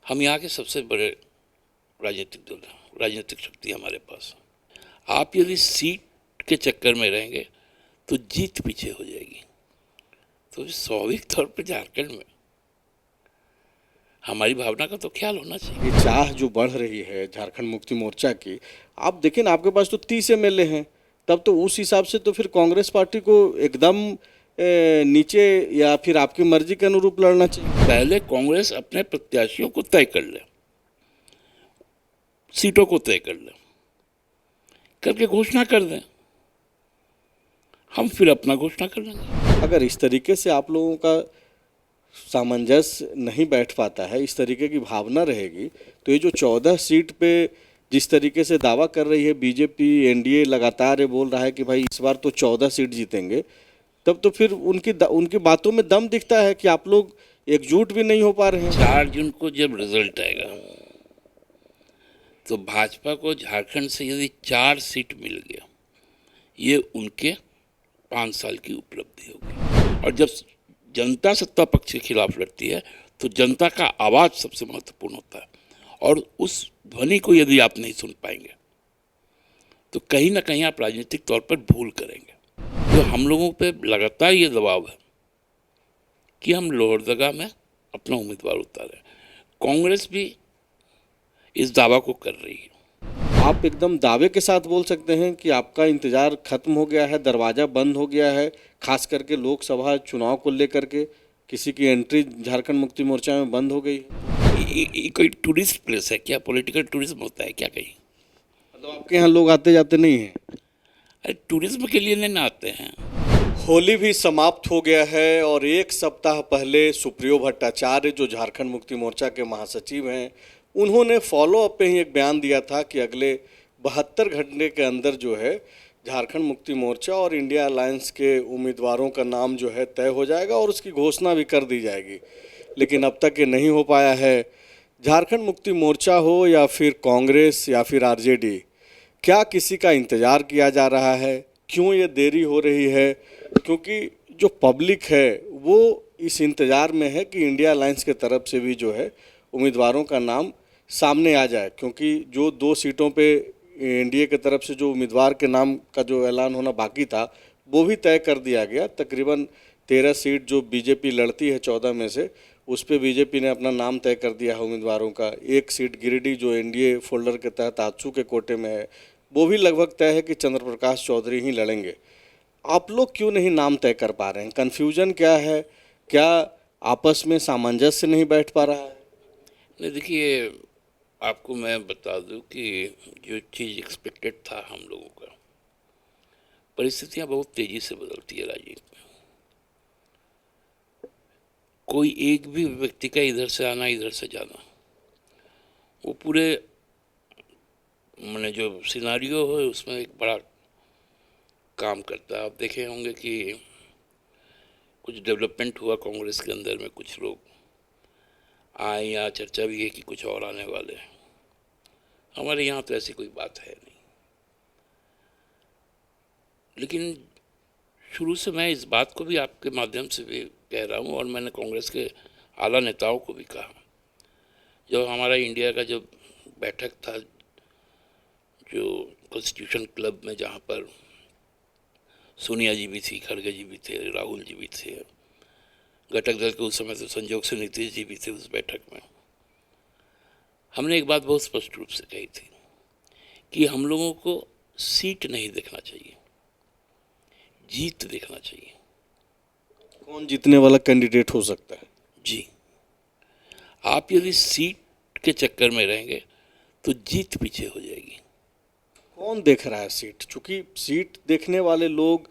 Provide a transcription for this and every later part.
हम यहाँ के सबसे बड़े राजनीतिक दल हैं, राजनीतिक शक्ति है हमारे पास। आप यदि सीट के चक्कर में रहेंगे तो जीत पीछे हो जाएगी। तो स्वाभाविक तौर पर झारखंड में हमारी भावना का तो ख्याल होना चाहिए। ये चाह जो बढ़ रही है झारखंड मुक्ति मोर्चा की, आप देखिए ना, आपके पास तो 30 एमएलए हैं, तब तो उस हिसाब से तो फिर कांग्रेस पार्टी को एकदम नीचे या फिर आपकी मर्जी के अनुरूप लड़ना चाहिए। पहले कांग्रेस अपने प्रत्याशियों को तय कर ले, सीटों को तय कर ले, करके घोषणा कर दें, हम फिर अपना घोषणा कर लेंगे। अगर इस तरीके से आप लोगों का सामंजस्य नहीं बैठ पाता है, इस तरीके की भावना रहेगी, तो ये जो 14 सीट पे जिस तरीके से दावा कर रही है बीजेपी, एनडीए लगातार ये बोल रहा है कि भाई इस बार तो 14 सीट जीतेंगे, तब तो फिर उनकी बातों में दम दिखता है कि आप लोग एकजुट भी नहीं हो पा रहे हैं। 4 जून को जब रिजल्ट आएगा तो भाजपा को झारखंड से यदि 4 सीट मिल गया, ये उनके 5 साल की उपलब्धि होगी। और जब जनता सत्ता पक्ष के खिलाफ लड़ती है तो जनता का आवाज सबसे महत्वपूर्ण होता है, और उस ध्वनि को यदि आप नहीं सुन पाएंगे तो कहीं ना कहीं आप राजनीतिक तौर पर भूल करेंगे। तो हम लोगों पे लगातार ये दबाव है कि हम लोहरदगा में अपना उम्मीदवार उतारें। कांग्रेस भी इस दावा को कर रही है। आप एकदम दावे के साथ बोल सकते हैं कि आपका इंतजार खत्म हो गया है, दरवाजा बंद हो गया है, खास करके लोकसभा चुनाव को लेकर के किसी की एंट्री झारखंड मुक्ति मोर्चा में बंद हो गई है। ये कोई टूरिस्ट प्लेस है क्या? पॉलिटिकल टूरिज्म होता है क्या कहीं? मतलब आपके यहाँ लोग आते जाते नहीं हैं? अरे टूरिज्म के लिए नहीं आते हैं। होली भी समाप्त हो गया है और एक सप्ताह पहले सुप्रियो भट्टाचार्य, जो झारखंड मुक्ति मोर्चा के महासचिव हैं, उन्होंने फॉलो अप पे ही एक बयान दिया था कि अगले 72 घंटे के अंदर जो है झारखंड मुक्ति मोर्चा और इंडिया अलायंस के उम्मीदवारों का नाम जो है तय हो जाएगा और उसकी घोषणा भी कर दी जाएगी। लेकिन अब तक ये नहीं हो पाया है। झारखंड मुक्ति मोर्चा हो या फिर कांग्रेस या फिर आरजेडी, क्या किसी का इंतज़ार किया जा रहा है? क्यों ये देरी हो रही है? क्योंकि जो पब्लिक है वो इस इंतज़ार में है कि इंडिया अलायंस के तरफ से भी जो है उम्मीदवारों का नाम सामने आ जाए, क्योंकि जो 2 सीटों पे एनडीए की तरफ से जो उम्मीदवार के नाम का जो ऐलान होना बाकी था वो भी तय कर दिया गया। तकरीबन 13 सीट जो बीजेपी लड़ती है 14 में से, उस पे बीजेपी ने अपना नाम तय कर दिया है उम्मीदवारों का। 1 सीट गिरिडीह जो एनडीए फोल्डर के तहत आजसू के कोटे में है, वो भी लगभग तय है कि चंद्र प्रकाश चौधरी ही लड़ेंगे। आप लोग क्यों नहीं नाम तय कर पा रहे हैं? कन्फ्यूजन क्या है? क्या आपस में सामंजस्य नहीं बैठ पा रहा है? नहीं, देखिए, आपको मैं बता दूं कि जो चीज़ एक्सपेक्टेड था हम लोगों का, परिस्थितियां बहुत तेज़ी से बदलती है राजनीति में। कोई एक भी व्यक्ति का इधर से आना इधर से जाना, वो पूरे मैंने जो सिनारियो है उसमें एक बड़ा काम करता है। आप देखे होंगे कि कुछ डेवलपमेंट हुआ कांग्रेस के अंदर में, कुछ लोग आए, या चर्चा भी है कि कुछ और आने वाले हैं। हमारे यहाँ तो ऐसी कोई बात है नहीं। लेकिन शुरू से मैं इस बात को भी आपके माध्यम से भी कह रहा हूँ, और मैंने कांग्रेस के आला नेताओं को भी कहा, जब हमारा इंडिया का जो बैठक था, जो कॉन्स्टिट्यूशन क्लब में, जहाँ पर सोनिया जी भी थी, खड़गे जी भी थे, राहुल जी भी थे, घटक दल के उस समय तो संजोग से नीतीश जी भी थे उस बैठक में, हमने एक बात बहुत स्पष्ट रूप से कही थी कि हम लोगों को सीट नहीं देखना चाहिए, जीत देखना चाहिए। कौन जीतने वाला कैंडिडेट हो सकता है? जी, आप यदि सीट के चक्कर में रहेंगे तो जीत पीछे हो जाएगी। कौन देख रहा है सीट? चूंकि सीट देखने वाले लोग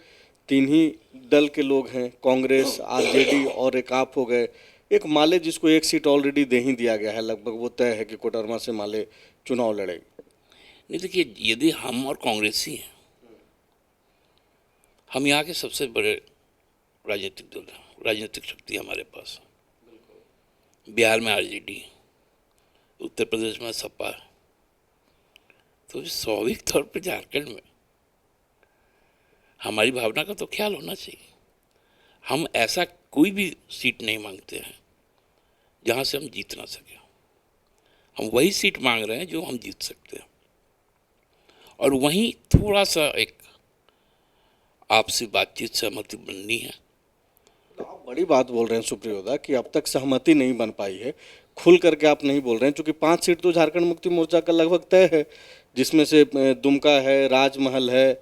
3 ही दल के लोग हैं, कांग्रेस, आरजेडी और एक आप हो गए। एक माले जिसको 1 सीट ऑलरेडी दे ही दिया गया है, लगभग वो तय है कि कोडरमा से माले चुनाव लड़ेगी। नहीं, देखिए, यदि हम और कांग्रेसी हैं, हम यहाँ के सबसे बड़े राजनीतिक दल हैं, राजनीतिक शक्ति हमारे पास। बिहार में आरजेडी, उत्तर प्रदेश में सपा, तो स्वाभाविक तौर पर झारखंड में हमारी भावना का तो ख्याल होना चाहिए। हम ऐसा कोई भी सीट नहीं मांगते हैं जहाँ से हम जीत ना सकें। हम वही सीट मांग रहे हैं जो हम जीत सकते हैं, और वहीं थोड़ा सा एक आपसी बातचीत सहमति बननी है। तो आप बड़ी बात बोल रहे हैं सुप्रियोदा कि अब तक सहमति नहीं बन पाई है। खुल करके आप नहीं बोल रहे हैं, क्योंकि 5 सीट तो झारखंड मुक्ति मोर्चा का लगभग तय है, जिसमें से दुमका है, राजमहल है,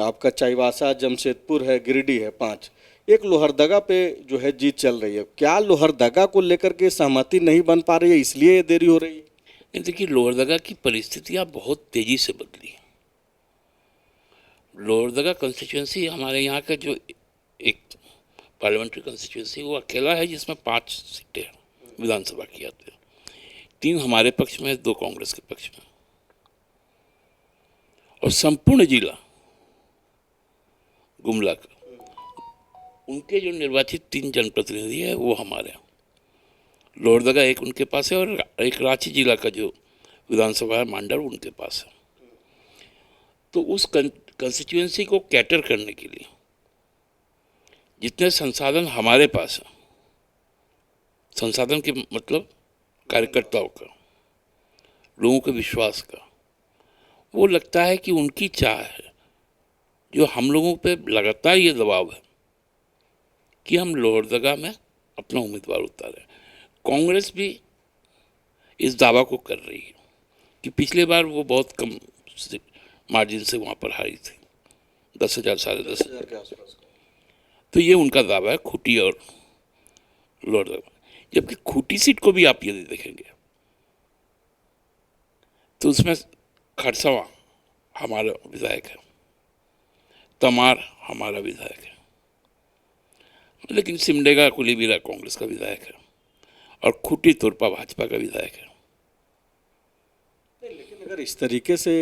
आपका चाईबासा, जमशेदपुर है, गिरिडीह है, 5। एक लोहरदगा पे जो है जीत चल रही है। क्या लोहरदगा को लेकर के सहमति नहीं बन पा रही है, इसलिए ये देरी हो रही है? नहीं, देखिए, लोहरदगा की परिस्थितियाँ बहुत तेजी से बदली। लोहरदगा कंस्टिट्यूंसी हमारे यहाँ का जो एक पार्लियामेंट्री कंस्टिट्यूंसी, वो अकेला है जिसमें 5 सीटें विधानसभा की आती है। 3 हमारे पक्ष में, 2 कांग्रेस के पक्ष में, और संपूर्ण जिला गुमला का, उनके जो निर्वाचित 3 जनप्रतिनिधि है वो हमारे हैं। लोहरदगा एक उनके पास है, और एक रांची जिला का जो विधानसभा है मांडर, उनके पास है। तो उस कंस्टिट्यूंसी को कैटर करने के लिए जितने संसाधन हमारे पास हैं, संसाधन के मतलब कार्यकर्ताओं का, लोगों के विश्वास का, वो लगता है कि उनकी चाह है, जो हम लोगों पे लगातार ये दबाव है कि हम लोहरदगा में अपना उम्मीदवार उतारें। कांग्रेस भी इस दावा को कर रही है कि पिछले बार वो बहुत कम मार्जिन से वहाँ पर हारी थी, 10,000 साढ़े 10,000 के आसपास। तो ये उनका दावा है, खूंटी और लोहरदगा। जबकि खूंटी सीट को भी आप यदि देखेंगे तो उसमें खरसवा हमारा विधायक है, तमार हमारा विधायक है, लेकिन सिमडेगा कुलीबिरा कांग्रेस का विधायक है, और खूंटी तोरपा भाजपा का विधायक है। लेकिन अगर इस तरीके से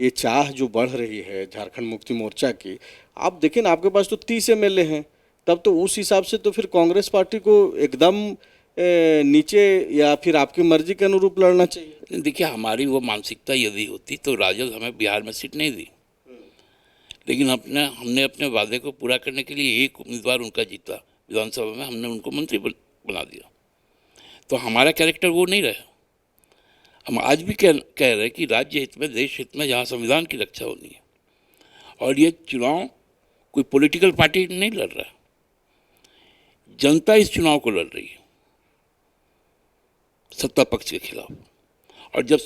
ये चाह जो बढ़ रही है झारखंड मुक्ति मोर्चा की, आप देखिए ना, आपके पास तो 30 एमएलए हैं, तब तो उस हिसाब से तो फिर कांग्रेस पार्टी को एकदम नीचे या फिर आपकी मर्जी के अनुरूप लड़ना चाहिए। देखिए, हमारी वो मानसिकता यदि होती तो राजद हमें बिहार में सीट नहीं दी, लेकिन हमने अपने वादे को पूरा करने के लिए एक उम्मीदवार उनका जीता विधानसभा में, हमने उनको मंत्री बना दिया। तो हमारा कैरेक्टर वो नहीं रहा। हम आज भी कह रहे हैं कि राज्य हित में, देश हित में, जहाँ संविधान की रक्षा होनी है, और ये चुनाव कोई पॉलिटिकल पार्टी नहीं लड़ रहा है, जनता इस चुनाव को लड़ रही है सत्ता पक्ष के खिलाफ। और जब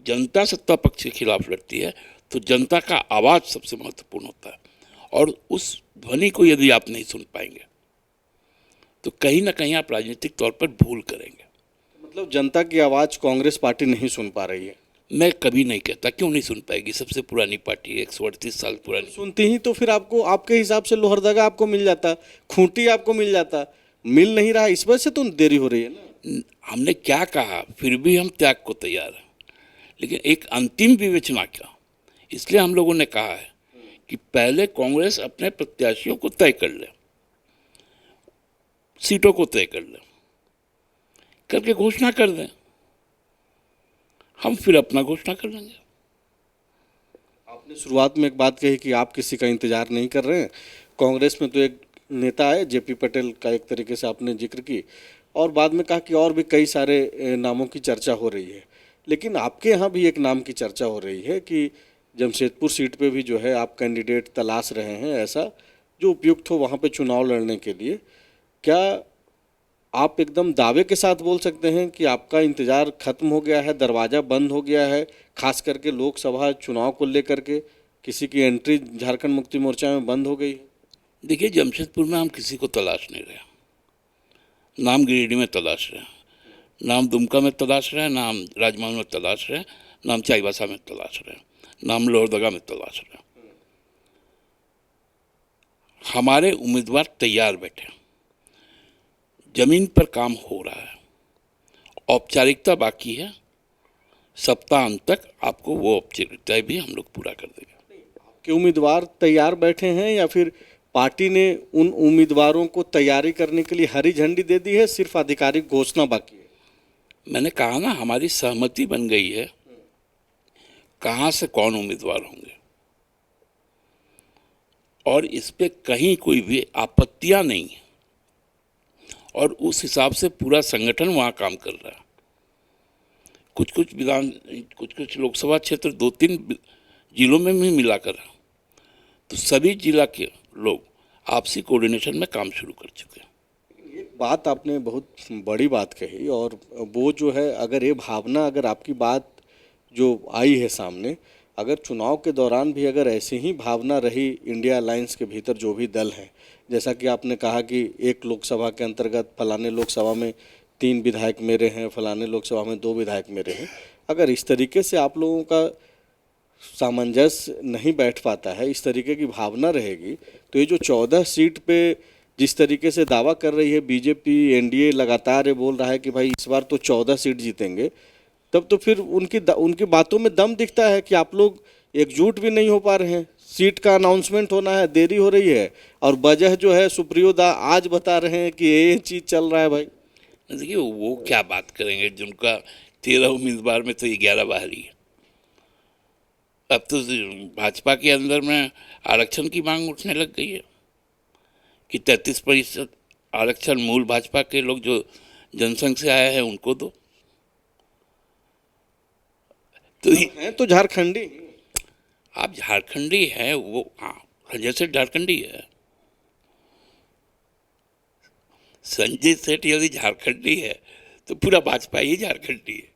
जनता सत्ता पक्ष के खिलाफ लड़ती है तो जनता का आवाज़ सबसे महत्वपूर्ण होता है, और उस ध्वनि को यदि आप नहीं सुन पाएंगे तो कहीं ना कहीं आप राजनीतिक तौर पर भूल करेंगे। मतलब जनता की आवाज़ कांग्रेस पार्टी नहीं सुन पा रही है? मैं कभी नहीं कहता, क्यों नहीं सुन पाएगी, सबसे पुरानी पार्टी है, 138 साल पुरानी। सुनती ही तो फिर आपको, आपके हिसाब से लोहरदगा आपको मिल जाता, खूंटी आपको मिल जाता, मिल नहीं रहा, इस वजह से तो देरी हो रही है ना। हमने क्या कहा, फिर भी हम त्याग को तैयार हैं, लेकिन एक अंतिम विवेचना क्या, इसलिए हम लोगों ने कहा है कि पहले कांग्रेस अपने प्रत्याशियों को तय कर ले, सीटों को तय कर ले, करके घोषणा कर दें, हम फिर अपना घोषणा कर लेंगे। आपने शुरुआत में एक बात कही कि आप किसी का इंतजार नहीं कर रहे हैं। कांग्रेस में तो एक नेता है जेपी पटेल का, एक तरीके से आपने जिक्र की, और बाद में कहा कि और भी कई सारे नामों की चर्चा हो रही है। लेकिन आपके यहाँ भी एक नाम की चर्चा हो रही है कि जमशेदपुर सीट पे भी जो है आप कैंडिडेट तलाश रहे हैं, ऐसा जो उपयुक्त हो वहाँ पे चुनाव लड़ने के लिए। क्या आप एकदम दावे के साथ बोल सकते हैं कि आपका इंतज़ार खत्म हो गया है, दरवाज़ा बंद हो गया है, खास करके लोकसभा चुनाव को लेकर के किसी की एंट्री झारखंड मुक्ति मोर्चा में बंद हो गई है? देखिए, जमशेदपुर में हम किसी को तलाश नहीं रहे, नाम गिरिडीह में तलाश रहे हैं, नाम दुमका में तलाश रहे हैं, नाम राजमहल में तलाश रहे हैं, नाम चाईबासा में तलाश रहे हैं, नाम लोहरदगा में तलाश रहे हैं। हमारे उम्मीदवार तैयार बैठे, जमीन पर काम हो रहा है, औपचारिकता बाकी है, सप्ताह अंत तक आपको वो औपचारिकताएं भी हम लोग पूरा कर देंगे। आपके उम्मीदवार तैयार बैठे हैं या फिर पार्टी ने उन उम्मीदवारों को तैयारी करने के लिए हरी झंडी दे दी है, सिर्फ आधिकारिक घोषणा बाकी है? मैंने कहा ना, हमारी सहमति बन गई है कहाँ से कौन उम्मीदवार होंगे, और इस पे कहीं कोई भी आपत्तियां नहीं है, और उस हिसाब से पूरा संगठन वहाँ काम कर रहा है। कुछ लोकसभा क्षेत्र 2-3 जिलों में भी मिलाकर, तो सभी जिला के लोग आपसी कोऑर्डिनेशन में काम शुरू कर चुके हैं। एक बात आपने बहुत बड़ी बात कही, और वो जो है, अगर ये भावना, अगर आपकी बात जो आई है सामने, अगर चुनाव के दौरान भी अगर ऐसी ही भावना रही इंडिया अलायंस के भीतर जो भी दल हैं, जैसा कि आपने कहा कि एक लोकसभा के अंतर्गत फलाने लोकसभा में 3 विधायक मेरे हैं, फलाने लोकसभा में 2 विधायक मेरे हैं, अगर इस तरीके से आप लोगों का सामंजस्य नहीं बैठ पाता है, इस तरीके की भावना रहेगी, तो ये जो 14 सीट पे जिस तरीके से दावा कर रही है बीजेपी, एनडीए लगातार ये बोल रहा है कि भाई इस बार तो 14 सीट जीतेंगे, तब तो फिर उनकी बातों में दम दिखता है कि आप लोग एकजुट भी नहीं हो पा रहे हैं। सीट का अनाउंसमेंट होना है, देरी हो रही है, और वजह जो है सुप्रियो दा आज बता रहे हैं कि ये चीज़ चल रहा है। भाई देखिए, वो क्या बात करेंगे, जिनका 13 उम्मीदवार में तो 11 बाहरी है। अब तो भाजपा के अंदर में आरक्षण की मांग उठने लग गई है कि 33% आरक्षण मूल भाजपा के लोग जो जनसंघ से आए हैं उनको दो। तो हैं तो झारखंडी, आप झारखंडी हैं, वो हाँ जैसे झारखंडी है संजय सेठ, यदि झारखंडी है तो पूरा भाजपा ही झारखंडी है,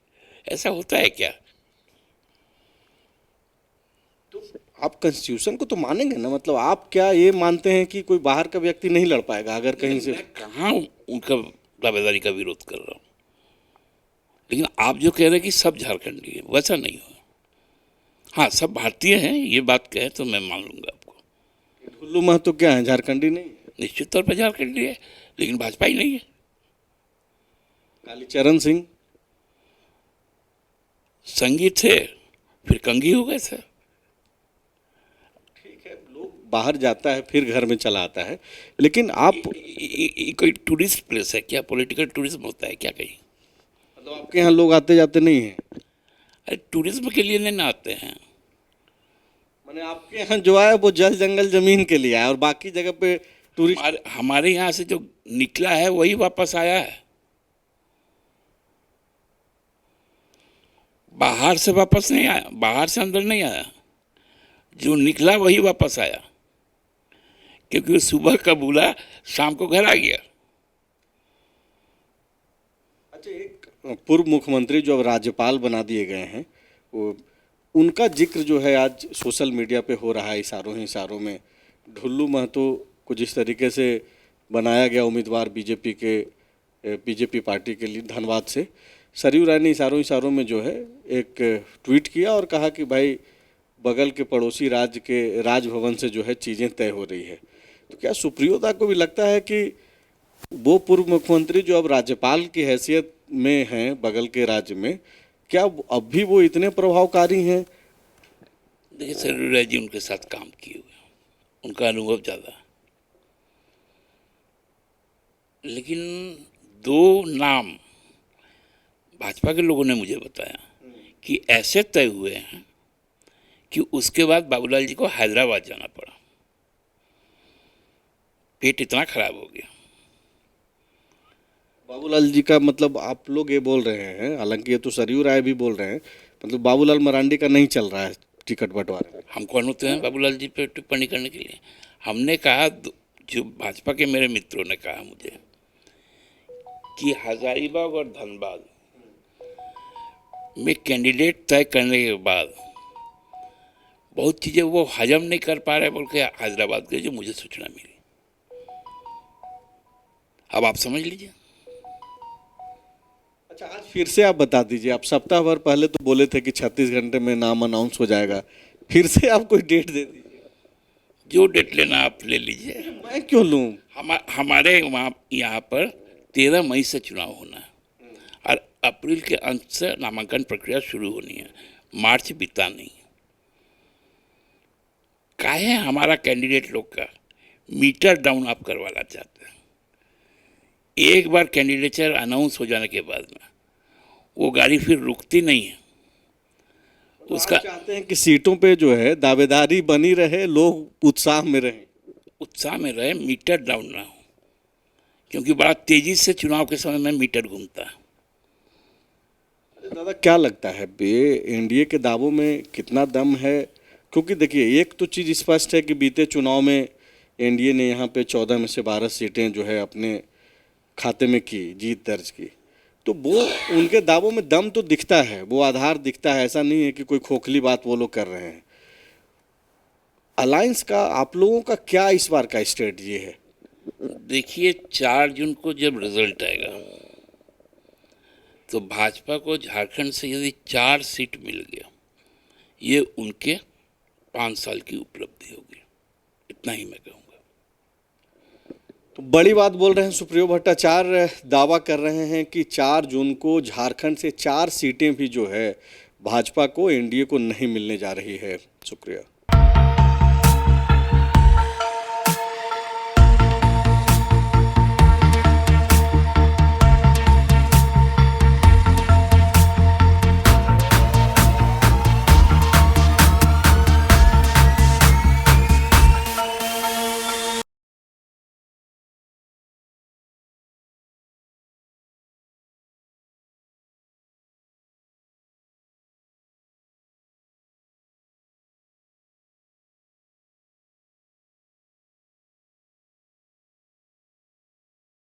ऐसा होता है क्या? आप कॉन्स्टिट्यूशन को तो मानेंगे ना, मतलब आप क्या ये मानते हैं कि कोई बाहर का व्यक्ति नहीं लड़ पाएगा अगर कहीं से? मैं कहाँ उनका दावेदारी का विरोध कर रहा हूँ, लेकिन आप जो कह रहे हैं कि सब झारखंडी है, वैसा नहीं हो। हाँ, सब भारतीय हैं, ये बात कहे तो मैं मान लूंगा आपको। ढुल्लू महतो क्या है, झारखंडी नहीं? निश्चित तौर पर झारखंडी है, लेकिन भाजपा ही नहीं है। कालीचरण सिंह संगी थे, फिर कंगी हो गए थे। ठीक है, लोग बाहर जाता है फिर घर में चला आता है, लेकिन आप कोई टूरिस्ट प्लेस है क्या? पॉलिटिकल टूरिज्म होता है क्या कहीं? मतलब आपके यहाँ लोग आते जाते नहीं हैं? अरे टूरिज्म के लिए नहीं आते हैं। मैंने आपके यहाँ जो आया वो जल जंगल जमीन के लिए आया, और बाकी जगह पे टूरिस्ट। हमारे यहाँ से जो निकला है वही वापस आया है, बाहर से वापस नहीं आया, बाहर से अंदर नहीं आया। जो निकला वही वापस आया, क्योंकि वो सुबह का बुला शाम को घर आ गया। अच्छा, एक पूर्व मुख्यमंत्री जो अब राज्यपाल बना दिए गए हैं, वो उनका जिक्र जो है आज सोशल मीडिया पे हो रहा है इशारों ही इशारों में। ढुल्लू महतो को जिस तरीके से बनाया गया उम्मीदवार बीजेपी पार्टी के लिए धनबाद से, सरयू राय ने इशारों इशारों में जो है एक ट्वीट किया और कहा कि भाई बगल के पड़ोसी राज्य के राजभवन से जो है चीज़ें तय हो रही है। तो क्या सुप्रियो दा को भी लगता है कि वो पूर्व मुख्यमंत्री जो अब राज्यपाल की हैसियत में हैं बगल के राज्य में, क्या अब भी वो इतने प्रभावकारी हैं? देखिए, सरयू राय जी उनके साथ काम किए हुए, उनका अनुभव ज़्यादा है, लेकिन 2 नाम भाजपा के लोगों ने मुझे बताया कि ऐसे तय हुए हैं कि उसके बाद बाबूलाल जी को हैदराबाद जाना पड़ा, पेट इतना खराब हो गया। बाबूलाल जी का मतलब आप लोग ये बोल रहे हैं, हालांकि ये तो सरयू राय भी बोल रहे हैं, मतलब बाबूलाल मरांडी का नहीं चल रहा है टिकट बंटवारा। हम कौन होते हैं बाबूलाल जी पे टिप्पणी करने के लिए? हमने कहा, जो भाजपा के मेरे मित्रों ने कहा मुझे कि हजारीबाग और धनबाद में कैंडिडेट तय करने के बाद बहुत चीज़ें वो हजम नहीं कर पा रहे बोल के हैदराबाद के जो मुझे सूचना मिली। अब आप समझ लीजिए। अच्छा, आज फिर से आप बता दीजिए, आप सप्ताह भर पहले तो बोले थे कि 36 घंटे में नाम अनाउंस हो जाएगा, फिर से आप कोई डेट दे दीजिए। जो डेट लेना आप ले लीजिए। मैं क्यों लूँ? हमारे वहाँ यहाँ पर 13 मई से चुनाव होना है और अप्रैल के अंत से नामांकन प्रक्रिया शुरू होनी है, मार्च बीता नहीं। काहे हमारा कैंडिडेट लोग का मीटर डाउन आप करवाना चाहते हैं? एक बार कैंडिडेचर अनाउंस हो जाने के बाद में वो गाड़ी फिर रुकती नहीं है। उसका आप चाहते हैं कि सीटों पे जो है दावेदारी बनी रहे, लोग उत्साह में रहें। उत्साह में रहे, मीटर डाउन ना हो, क्योंकि बड़ा तेजी से चुनाव के समय में मीटर घूमता है। दादा क्या लगता है एनडीए के दावों में कितना दम है? क्योंकि देखिए एक तो चीज़ स्पष्ट है कि बीते चुनाव में एनडीए ने यहाँ पे 14 में से 12 सीटें जो है अपने खाते में की, जीत दर्ज की। तो वो उनके दावों में दम तो दिखता है, वो आधार दिखता है, ऐसा नहीं है कि कोई खोखली बात वो लोग कर रहे हैं। अलायंस का आप लोगों का क्या इस बार का स्ट्रेटजी है? देखिए 4 जून को जब रिजल्ट आएगा तो भाजपा को झारखंड से यदि 4 सीट मिल गया, ये उनके 5 साल की उपलब्धि होगी, इतना ही मैं कहूँगा। तो बड़ी बात बोल रहे हैं सुप्रियो भट्टाचार्य, दावा कर रहे हैं कि 4 जून को झारखंड से 4 सीटें भी जो है भाजपा को, एनडीए को नहीं मिलने जा रही है। शुक्रिया।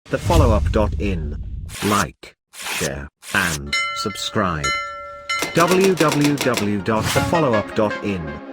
thefollowup.in. Like, share, and subscribe. www.thefollowup.in